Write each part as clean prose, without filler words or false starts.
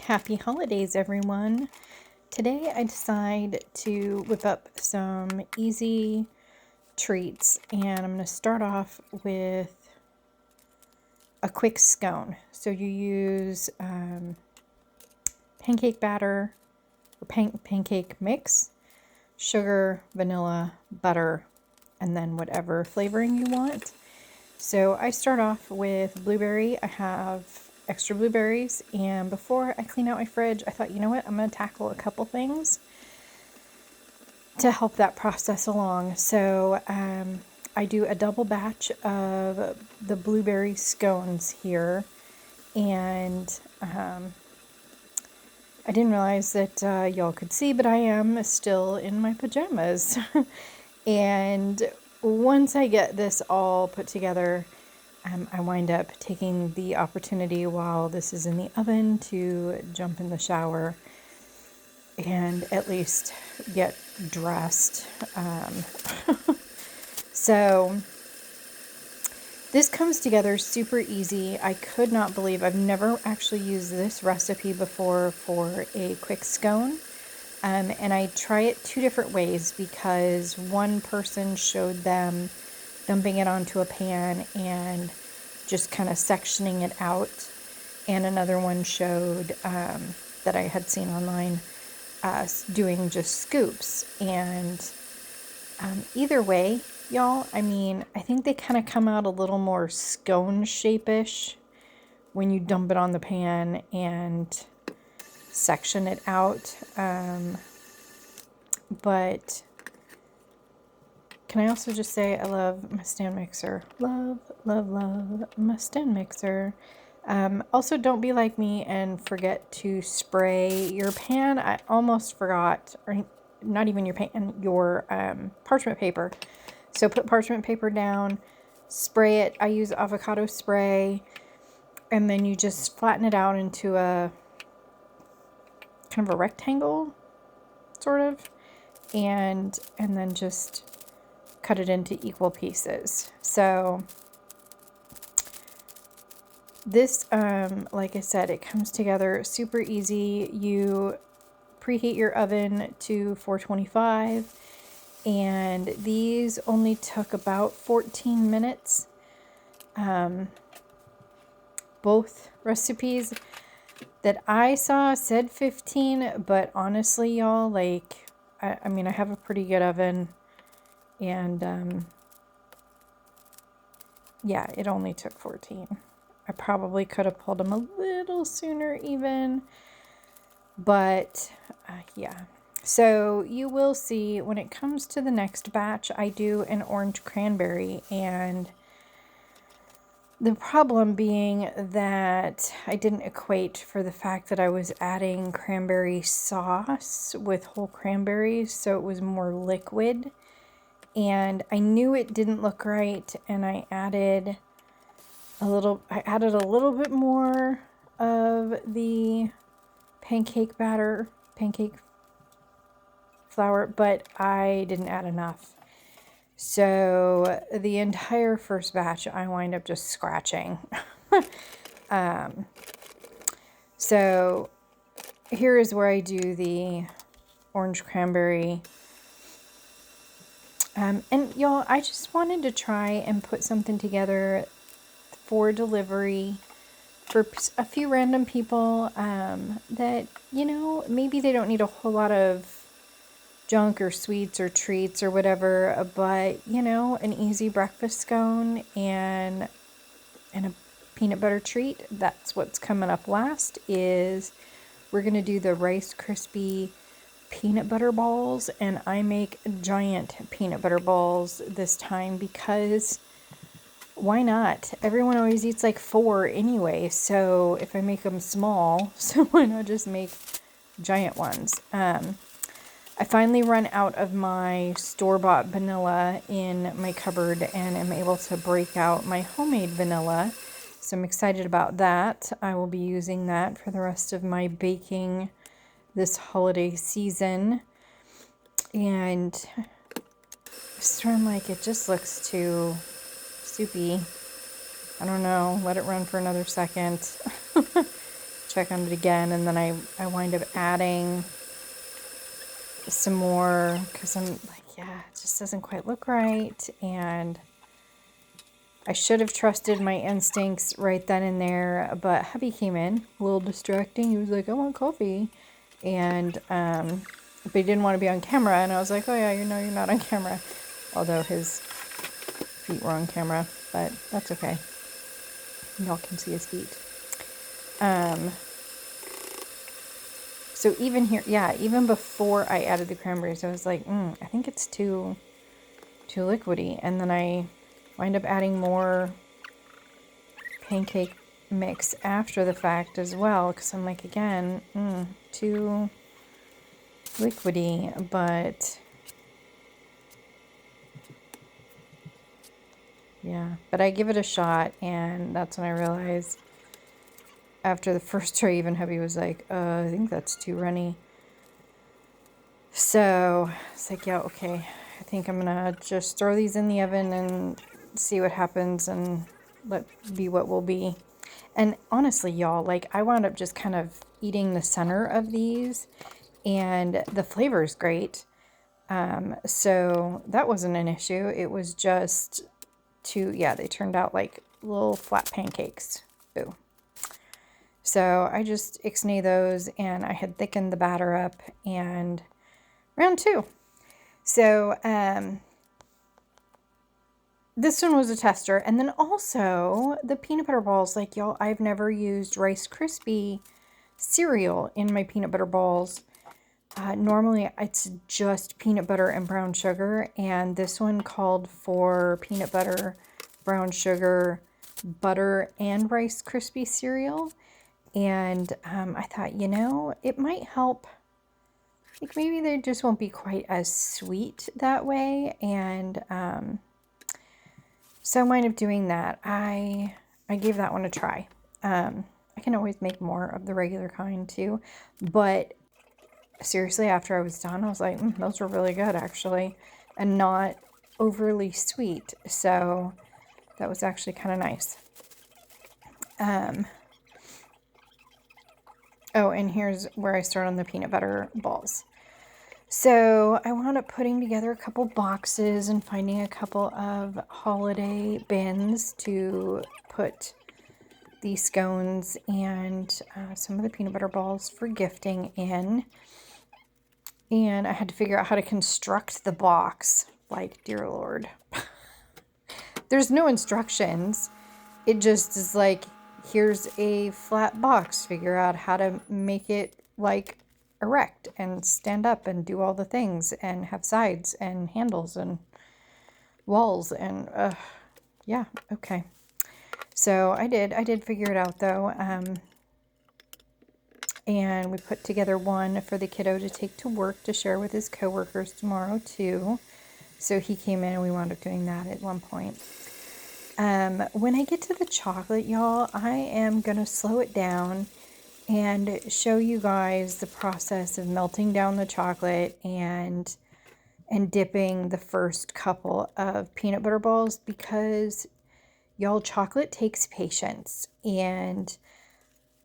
Happy holidays, everyone. Today I decide to whip up some easy treats, and I'm going to start off with a quick scone. So you use pancake batter or pancake mix, sugar, vanilla, butter, and then whatever flavoring you want. So I start off with blueberry. I have extra blueberries, and before I clean out my fridge, I thought, you know what, I'm going to tackle a couple things to help that process along. So I do a double batch of the blueberry scones here, and I didn't realize that y'all could see, but I am still in my pajamas. And once I get this all put together, I wind up taking the opportunity while this is in the oven to jump in the shower and at least get dressed. So this comes together super easy. I could not believe I've never actually used this recipe before for a quick scone. And I try it two different ways because one person showed them dumping it onto a pan and just kind of sectioning it out. And another one showed that I had seen online doing just scoops. And either way, y'all, I mean, I think they kind of come out a little more scone shape-ish when you dump it on the pan and section it out. But can I also just say I love my stand mixer. Love, love, love my stand mixer. Also, don't be like me and forget to spray your pan. I almost forgot, or not even your pan, your parchment paper. So put parchment paper down, spray it. I use avocado spray, and then you just flatten it out into a kind of a rectangle, sort of, and then just cut it into equal pieces. So this, like I said, it comes together super easy. You preheat your oven to 425, and these only took about 14 minutes. Both recipes that I saw said 15, but honestly, y'all, like, I mean, I have a pretty good oven, and yeah, it only took 14. I probably could have pulled them a little sooner even, but yeah. So you will see when it comes to the next batch, I do an orange cranberry, and the problem being that I didn't equate for the fact that I was adding cranberry sauce with whole cranberries, so it was more liquid. And I knew it didn't look right, and I added a little bit more of the pancake flour, but I didn't add enough. So the entire first batch, I wind up just scratching. So here is where I do the orange cranberry. And y'all, I just wanted to try and put something together for delivery for a few random people that, you know, maybe they don't need a whole lot of junk or sweets or treats or whatever, but, you know, an easy breakfast scone and a peanut butter treat. That's what's coming up last. Is we're going to do the Rice Krispie peanut butter balls, and I make giant peanut butter balls this time because why not? Everyone always eats like 4 anyway, so if I make them small, so why not just make giant ones? I finally run out of my store-bought vanilla in my cupboard and am able to break out my homemade vanilla, so I'm excited about that. I will be using that for the rest of my baking this holiday season. And I'm like, it just looks too soupy. I don't know, let it run for another second. check on it again, and then I wind up adding some more because I'm like, yeah, it just doesn't quite look right, and I should have trusted my instincts right then and there, but hubby came in, a little distracting. He was like, I want coffee, and but he didn't want to be on camera, and I was like, oh yeah, you know you're not on camera, although his feet were on camera, but that's okay. Y'all can see his feet. So even here, yeah, even before I added the cranberries, I was like, I think it's too liquidy. And then I wind up adding more pancake mix after the fact as well, because I'm like, again, too liquidy, but yeah. But I give it a shot, and that's when I realized after the first tray, even hubby was like, I think that's too runny. So it's like, yeah, okay, I think I'm gonna just throw these in the oven and see what happens, and let be what will be. And honestly, y'all, like, I wound up just kind of eating the center of these, and the flavor is great. So that wasn't an issue. It was just they turned out like little flat pancakes. Boo. So I just ixnay those, and I had thickened the batter up, and round 2. So this one was a tester. And then also the peanut butter balls, like, y'all, I've never used Rice Krispie cereal in my peanut butter balls. Normally it's just peanut butter and brown sugar, and this one called for peanut butter, brown sugar, butter, and Rice Krispie cereal. And I thought, it might help. Like, maybe they just won't be quite as sweet that way. And so I wind up doing that. I gave that one a try. I can always make more of the regular kind too. But seriously, after I was done, I was like, those were really good, actually. And not overly sweet. So that was actually kind of nice. Oh, and here's where I start on the peanut butter balls. So I wound up putting together a couple boxes and finding a couple of holiday bins to put the scones and some of the peanut butter balls for gifting in. And I had to figure out how to construct the box. Like, dear Lord. There's no instructions. It just is like, here's a flat box. Figure out how to make it like erect and stand up and do all the things and have sides and handles and walls and yeah, okay. So I did figure it out though. And we put together one for the kiddo to take to work to share with his coworkers tomorrow too. So he came in and we wound up doing that at one point. When I get to the chocolate, y'all, I am gonna slow it down and show you guys the process of melting down the chocolate and dipping the first couple of peanut butter balls, because y'all, chocolate takes patience, and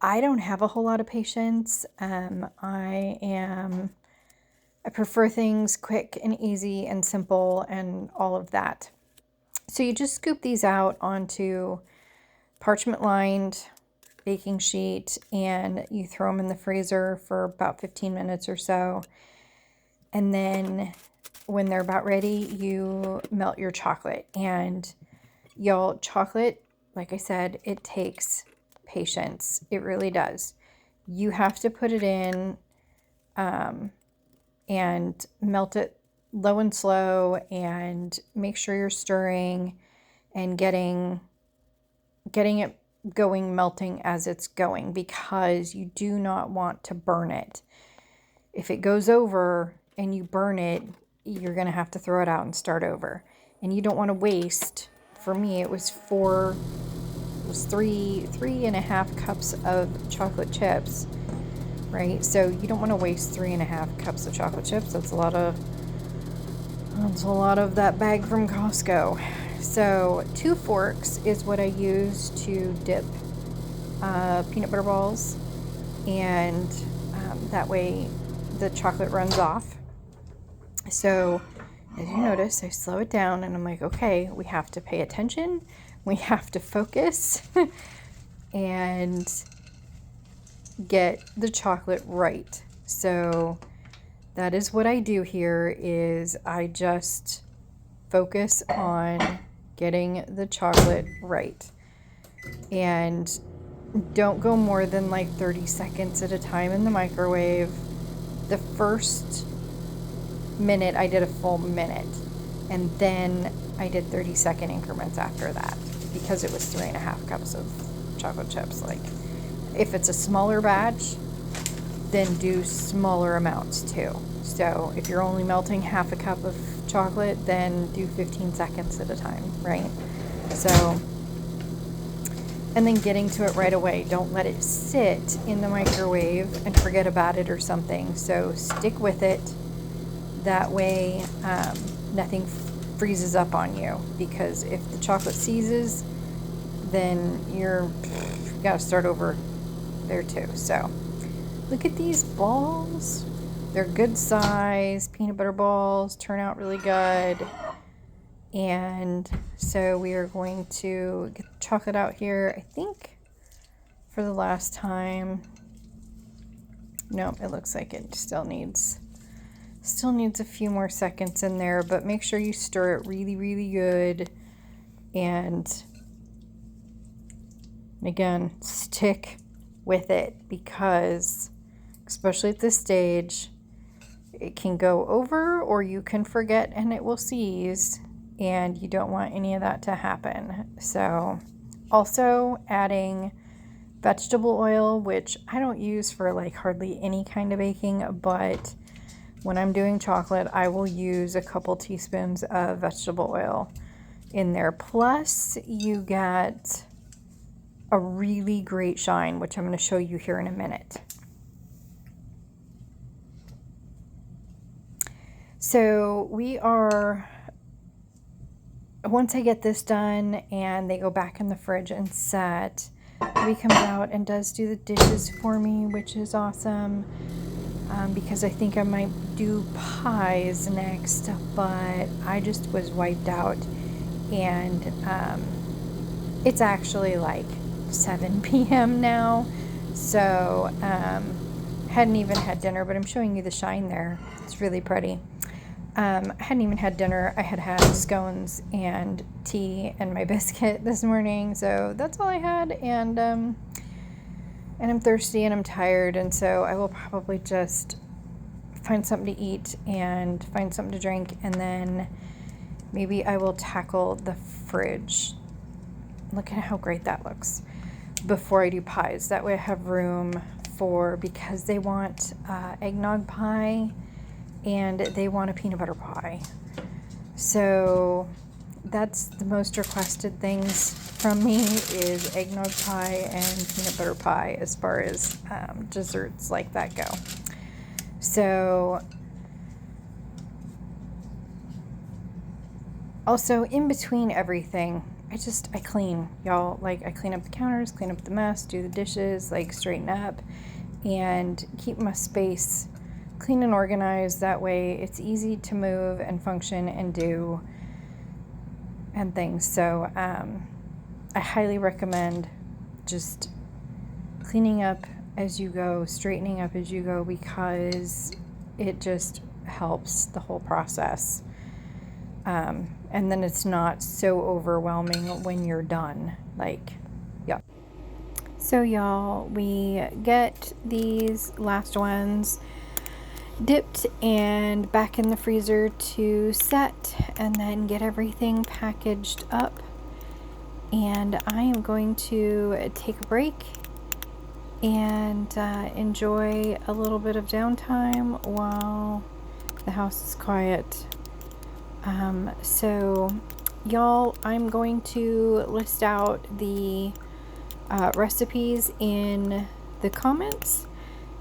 I don't have a whole lot of patience. I prefer things quick and easy and simple and all of that. So you just scoop these out onto parchment lined baking sheet, and you throw them in the freezer for about 15 minutes or so. And then when they're about ready, you melt your chocolate. And y'all, chocolate, like I said, it takes patience. It really does. You have to put it in and melt it low and slow, and make sure you're stirring and getting it going, melting as it's going, because you do not want to burn it. If it goes over and you burn it, you're going to have to throw it out and start over. And you don't want to waste. For me, it was 3.5 cups of chocolate chips, right? So you don't want to waste 3.5 cups of chocolate chips. That's a lot of that bag from Costco. So 2 forks is what I use to dip peanut butter balls and that way the chocolate runs off. So as you notice, I slow it down and I'm like, okay, we have to pay attention, we have to focus and get the chocolate right. So that is what I do here, is I just focus on getting the chocolate right. And don't go more than like 30 seconds at a time in the microwave. The first minute I did a full minute, and then I did 30-second increments after that, because it was 3.5 cups of chocolate chips. Like, if it's a smaller batch, then do smaller amounts too. So if you're only melting half a cup of chocolate, then do 15 seconds at a time, right? So, and then getting to it right away. Don't let it sit in the microwave and forget about it or something. So stick with it. That way nothing freezes up on you, because if the chocolate seizes, then you gotta start over there too. So look at these balls. They're good size. Peanut butter balls turn out really good. And so we are going to get the chocolate out here, I think, for the last time. No, it looks like it still needs a few more seconds in there, but make sure you stir it really, really good. And again, stick with it, because especially at this stage, it can go over or you can forget and it will seize, and you don't want any of that to happen. So also adding vegetable oil, which I don't use for like hardly any kind of baking, but when I'm doing chocolate, I will use a couple teaspoons of vegetable oil in there. Plus you get a really great shine, which I'm going to show you here in a minute. So we are, once I get this done and they go back in the fridge and set, he comes out and does do the dishes for me, which is awesome, because I think I might do pies next, but I just was wiped out, and it's actually like 7 p.m. now, so hadn't even had dinner, but I'm showing you the shine there. It's really pretty. I hadn't even had dinner. I had had scones and tea and my biscuit this morning, so that's all I had. And I'm thirsty and I'm tired, and so I will probably just find something to eat and find something to drink, and then maybe I will tackle the fridge. Look at how great that looks before I do pies. That way I have room for, because they want eggnog pie and they want a peanut butter pie. So that's the most requested things from me, is eggnog pie and peanut butter pie, as far as desserts like that go. So also in between everything, I clean, y'all. Like, I clean up the counters, clean up the mess, do the dishes, like straighten up and keep my space clean and organized. That way it's easy to move and function and do and things. So I highly recommend just cleaning up as you go, straightening up as you go, because it just helps the whole process. And then it's not so overwhelming when you're done. Like, yeah. So y'all, we get these last ones dipped and back in the freezer to set, and then get everything packaged up. And I am going to take a break and enjoy a little bit of downtime while the house is quiet. So y'all, I'm going to list out the recipes in the comments.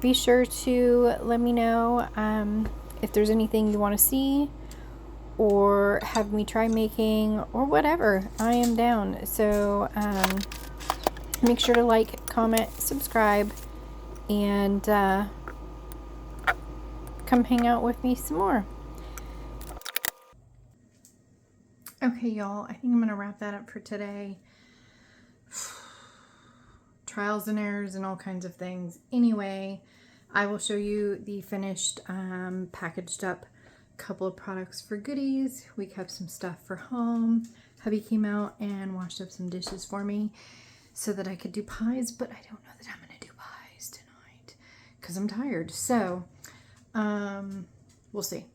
Be sure to let me know if there's anything you want to see or have me try making or whatever. I am down. So make sure to like, comment, subscribe, and come hang out with me some more. Okay, y'all, I think I'm going to wrap that up for today. Trials and errors and all kinds of things. Anyway, I will show you the finished packaged up couple of products for goodies. We kept some stuff for home. Hubby came out and washed up some dishes for me so that I could do pies, but I don't know that I'm going to do pies tonight because I'm tired. So, we'll see.